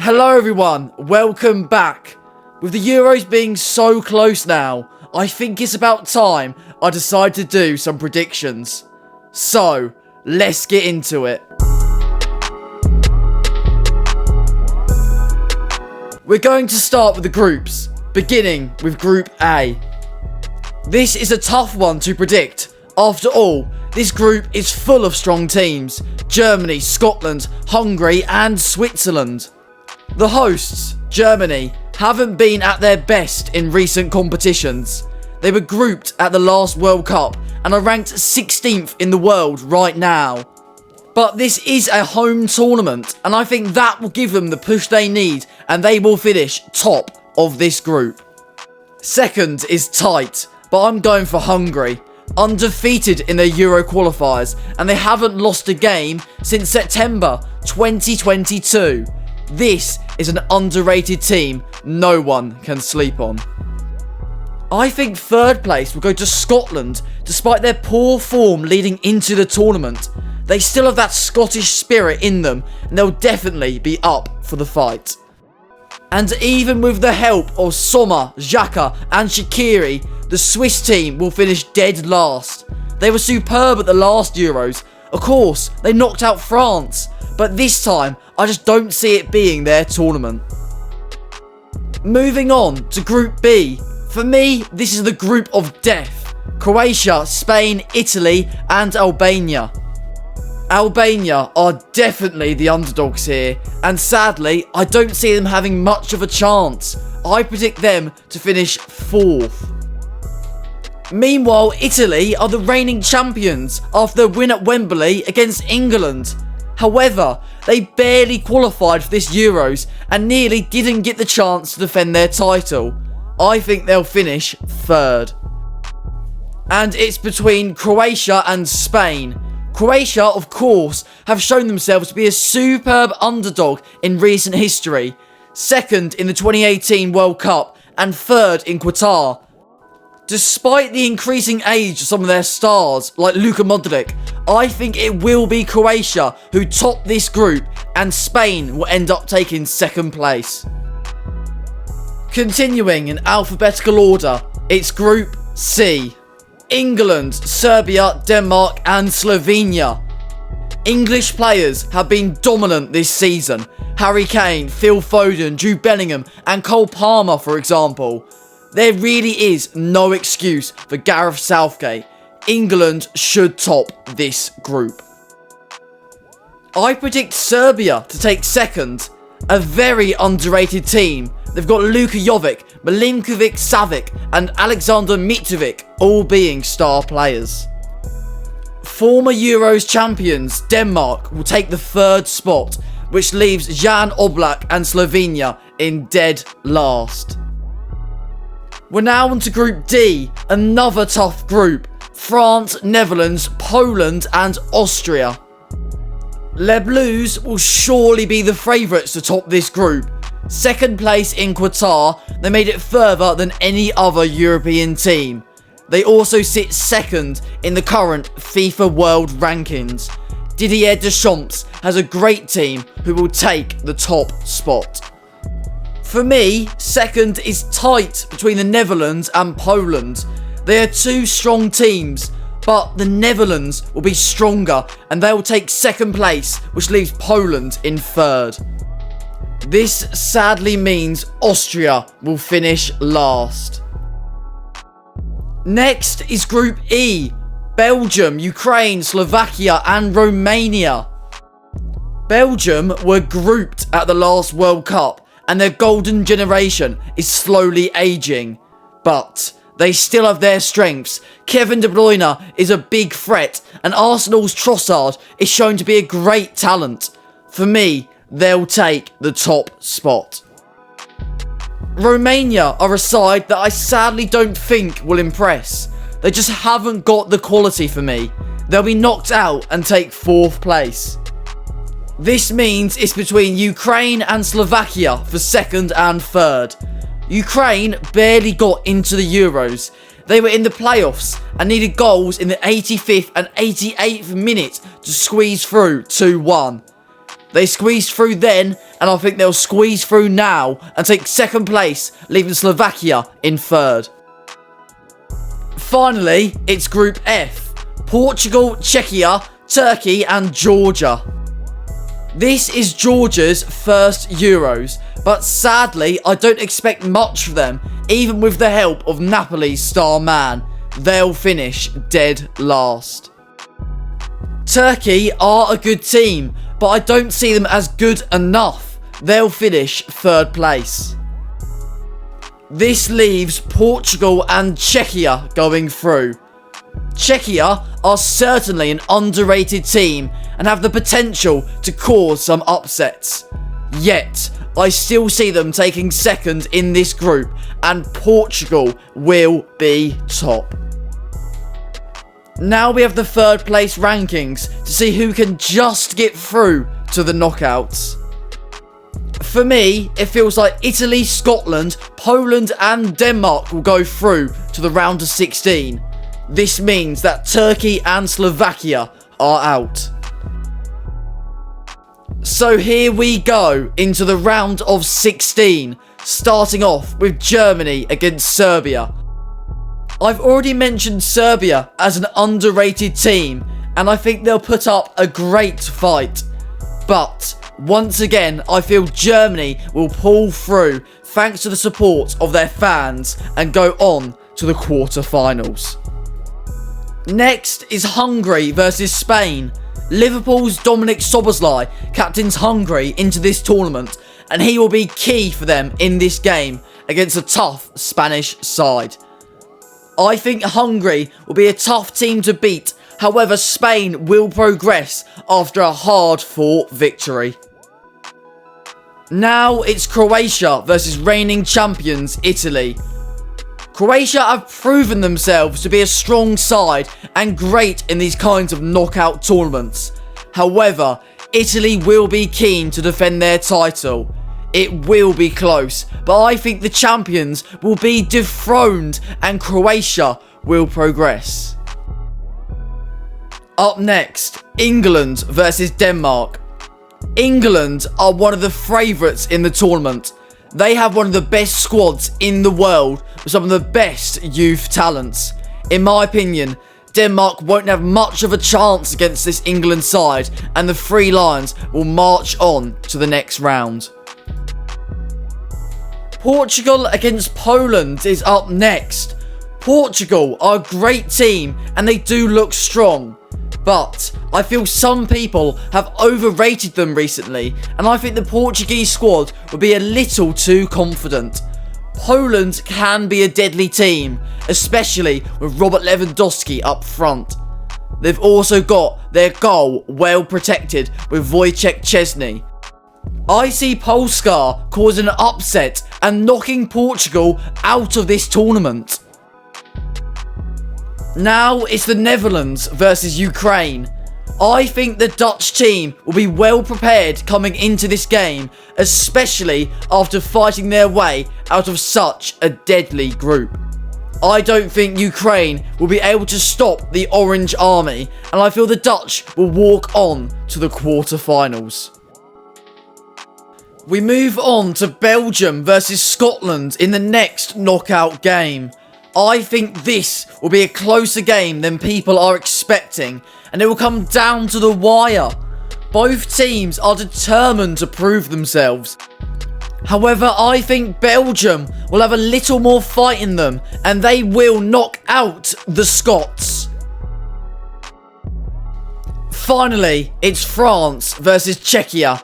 Hello everyone, welcome back. With the Euros being so close now, I think it's about time I decide to do some predictions. So, let's get into it. We're going to start with the groups, beginning with Group A. This is a tough one to predict. After all, this group is full of strong teams: Germany, Scotland, Hungary and Switzerland. The hosts, Germany, haven't been at their best in recent competitions. They were grouped at the last World Cup and are ranked 16th in the world right now. But this is a home tournament and I think that will give them the push they need and they will finish top of this group. Second is tight, but I'm going for Hungary. Undefeated in their Euro qualifiers and they haven't lost a game since September 2022. This is an underrated team no one can sleep on. I think third place will go to Scotland despite their poor form leading into the tournament. They still have that Scottish spirit in them and they'll definitely be up for the fight. And even with the help of Sommer, Xhaka and Shaqiri, the Swiss team will finish dead last. They were superb at the last Euros. Of course, they knocked out France, but this time I just don't see it being their tournament. Moving on to Group B. For me, this is the group of death. Croatia, Spain, Italy and Albania. Albania are definitely the underdogs here, and sadly, I don't see them having much of a chance. I predict them to finish 4th. Meanwhile, Italy are the reigning champions after their win at Wembley against England. However, they barely qualified for this Euros and nearly didn't get the chance to defend their title. I think they'll finish 3rd. And it's between Croatia and Spain. Croatia, of course, have shown themselves to be a superb underdog in recent history. 2nd in the 2018 World Cup and 3rd in Qatar. Despite the increasing age of some of their stars, like Luka Modric, I think it will be Croatia who top this group and Spain will end up taking 2nd place. Continuing in alphabetical order, it's Group C. England, Serbia, Denmark and Slovenia. English players have been dominant this season. Harry Kane, Phil Foden, Jude Bellingham and Cole Palmer, for example. There really is no excuse for Gareth Southgate. England should top this group. I predict Serbia to take 2nd. A very underrated team. They've got Luka Jovic, Milinkovic Savic and Alexander Mitrovic all being star players. Former Euros champions Denmark will take the 3rd spot, which leaves Jan Oblak and Slovenia in dead last. We're now on to Group D, another tough group. France, Netherlands, Poland and Austria. Les Bleus will surely be the favourites to top this group. 2nd place in Qatar, they made it further than any other European team. They also sit 2nd in the current FIFA World Rankings. Didier Deschamps has a great team who will take the top spot. For me, 2nd is tight between the Netherlands and Poland. They are two strong teams, but the Netherlands will be stronger and they will take 2nd place, which leaves Poland in 3rd. This sadly means Austria will finish last. Next is Group E. Belgium, Ukraine, Slovakia and Romania. Belgium were grouped at the last World Cup and their golden generation is slowly aging. But they still have their strengths. Kevin De Bruyne is a big threat and Arsenal's Trossard is shown to be a great talent. For me, they'll take the top spot. Romania are a side that I sadly don't think will impress. They just haven't got the quality for me. They'll be knocked out and take 4th place. This means it's between Ukraine and Slovakia for 2nd and 3rd. Ukraine barely got into the Euros. They were in the playoffs and needed goals in the 85th and 88th minute to squeeze through 2-1. They squeezed through then and I think they'll squeeze through now and take second place, leaving Slovakia in third. Finally, it's Group F. Portugal, Czechia, Turkey and Georgia. This is Georgia's first Euros, but sadly I don't expect much from them, even with the help of Napoli's star man. They'll finish dead last. Turkey are a good team, but I don't see them as good enough. They'll finish third place. This leaves Portugal and Czechia going through. Czechia are certainly an underrated team and have the potential to cause some upsets. Yet, I still see them taking second in this group and Portugal will be top. Now we have the third place rankings to see who can just get through to the knockouts. For me, it feels like Italy, Scotland, Poland and Denmark will go through to the round of 16. This means that Turkey and Slovakia are out. So here we go into the round of 16, starting off with Germany against Serbia. I've already mentioned Serbia as an underrated team, and I think they'll put up a great fight. But once again, I feel Germany will pull through thanks to the support of their fans and go on to the quarterfinals. Next is Hungary versus Spain. Liverpool's Dominik Szoboszlai captains Hungary into this tournament, and he will be key for them in this game against a tough Spanish side. I think Hungary will be a tough team to beat, however Spain will progress after a hard-fought victory. Now it's Croatia versus reigning champions Italy. Croatia have proven themselves to be a strong side and great in these kinds of knockout tournaments. However, Italy will be keen to defend their title. It will be close, but I think the champions will be dethroned and Croatia will progress. Up next, England versus Denmark. England are one of the favourites in the tournament. They have one of the best squads in the world with some of the best youth talents. In my opinion, Denmark won't have much of a chance against this England side and the Three Lions will march on to the next round. Portugal against Poland is up next. Portugal are a great team and they do look strong. But I feel some people have overrated them recently and I think the Portuguese squad will be a little too confident. Poland can be a deadly team, especially with Robert Lewandowski up front. They've also got their goal well protected with Wojciech Szczesny. I see Polska causing an upset and knocking Portugal out of this tournament. Now it's the Netherlands versus Ukraine. I think the Dutch team will be well prepared coming into this game, especially after fighting their way out of such a deadly group. I don't think Ukraine will be able to stop the Orange Army, and I feel the Dutch will walk on to the quarterfinals. We move on to Belgium versus Scotland in the next knockout game. I think this will be a closer game than people are expecting, and it will come down to the wire. Both teams are determined to prove themselves. However, I think Belgium will have a little more fight in them, and they will knock out the Scots. Finally, it's France versus Czechia.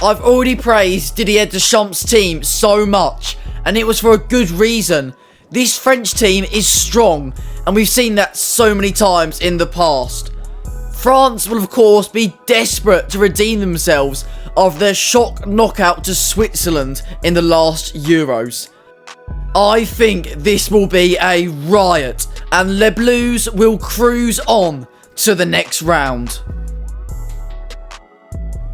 I've already praised Didier Deschamps' team so much, and it was for a good reason. This French team is strong, and we've seen that so many times in the past. France will of course be desperate to redeem themselves after their shock knockout to Switzerland in the last Euros. I think this will be a riot, and Les Bleus will cruise on to the next round.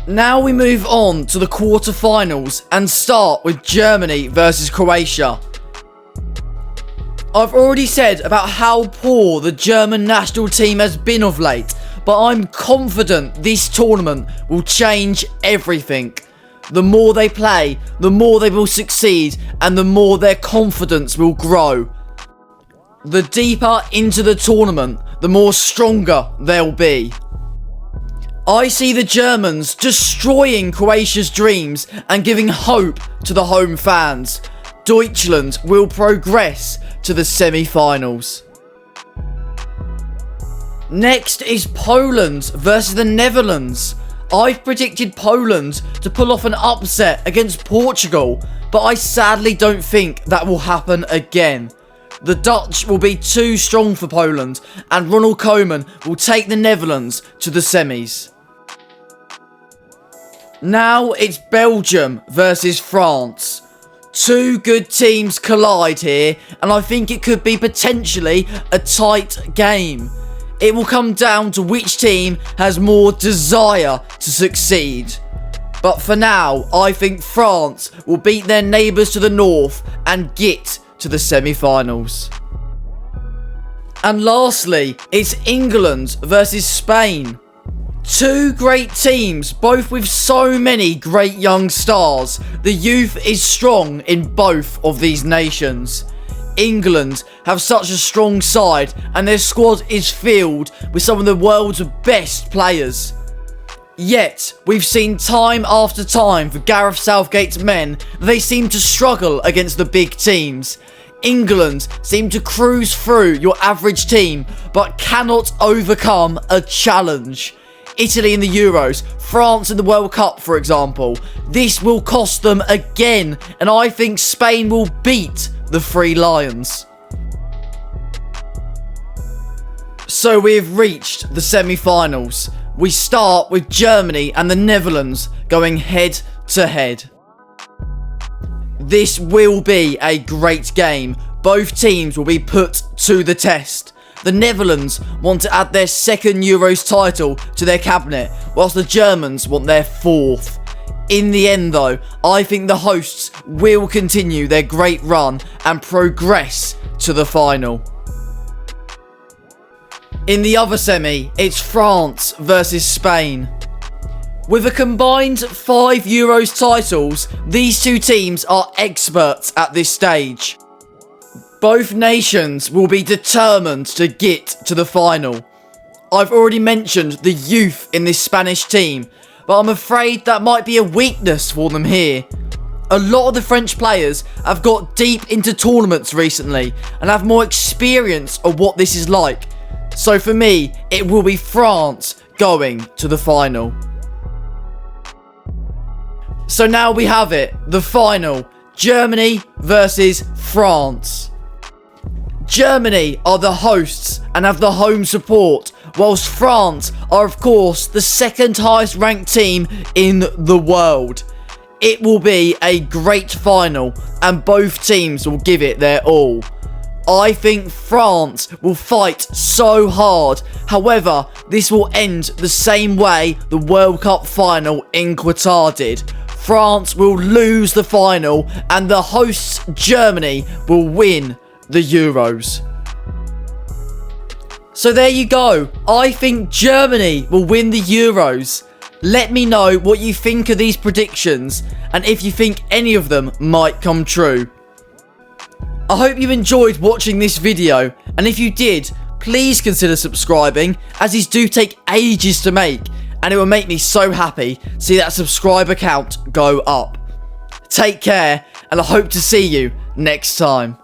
Now we move on to the quarterfinals and start with Germany versus Croatia. I've already said about how poor the German national team has been of late, but I'm confident this tournament will change everything. The more they play, the more they will succeed, and the more their confidence will grow. The deeper into the tournament, the more stronger they'll be. I see the Germans destroying Croatia's dreams and giving hope to the home fans. Deutschland will progress to the semi-finals. Next is Poland versus the Netherlands. I've predicted Poland to pull off an upset against Portugal, but I sadly don't think that will happen again. The Dutch will be too strong for Poland, and Ronald Koeman will take the Netherlands to the semis. Now it's Belgium versus France. Two good teams collide here, and I think it could be potentially a tight game. It will come down to which team has more desire to succeed. But for now, I think France will beat their neighbours to the north and get to the semi-finals. And lastly, it's England versus Spain. Two great teams, both with so many great young stars. The youth is strong in both of these nations. England have such a strong side, and their squad is filled with some of the world's best players. Yet, we've seen time after time for Gareth Southgate's men that they seem to struggle against the big teams. England seem to cruise through your average team, but cannot overcome a challenge. Italy in the Euros, France in the World Cup, for example. This will cost them again, and I think Spain will beat the Three Lions. So we've reached the semi-finals. We start with Germany and the Netherlands going head to head. This will be a great game. Both teams will be put to the test. The Netherlands want to add their second Euros title to their cabinet, whilst the Germans want their fourth. In the end though, I think the hosts will continue their great run and progress to the final. In the other semi, it's France versus Spain. With a combined 5 Euros titles, these two teams are experts at this stage. Both nations will be determined to get to the final. I've already mentioned the youth in this Spanish team, but I'm afraid that might be a weakness for them here. A lot of the French players have got deep into tournaments recently and have more experience of what this is like. So for me, it will be France going to the final. So now we have it, the final, Germany versus France. Germany are the hosts and have the home support, whilst France are of course the second highest ranked team in the world. It will be a great final and both teams will give it their all. I think France will fight so hard, however this will end the same way the World Cup final in Qatar did. France will lose the final and the hosts Germany will win the Euros. So there you go. I think Germany will win the Euros. Let me know what you think of these predictions and if you think any of them might come true. I hope you enjoyed watching this video, and if you did, please consider subscribing, as these do take ages to make and it will make me so happy to see that subscriber count go up. Take care, and I hope to see you next time.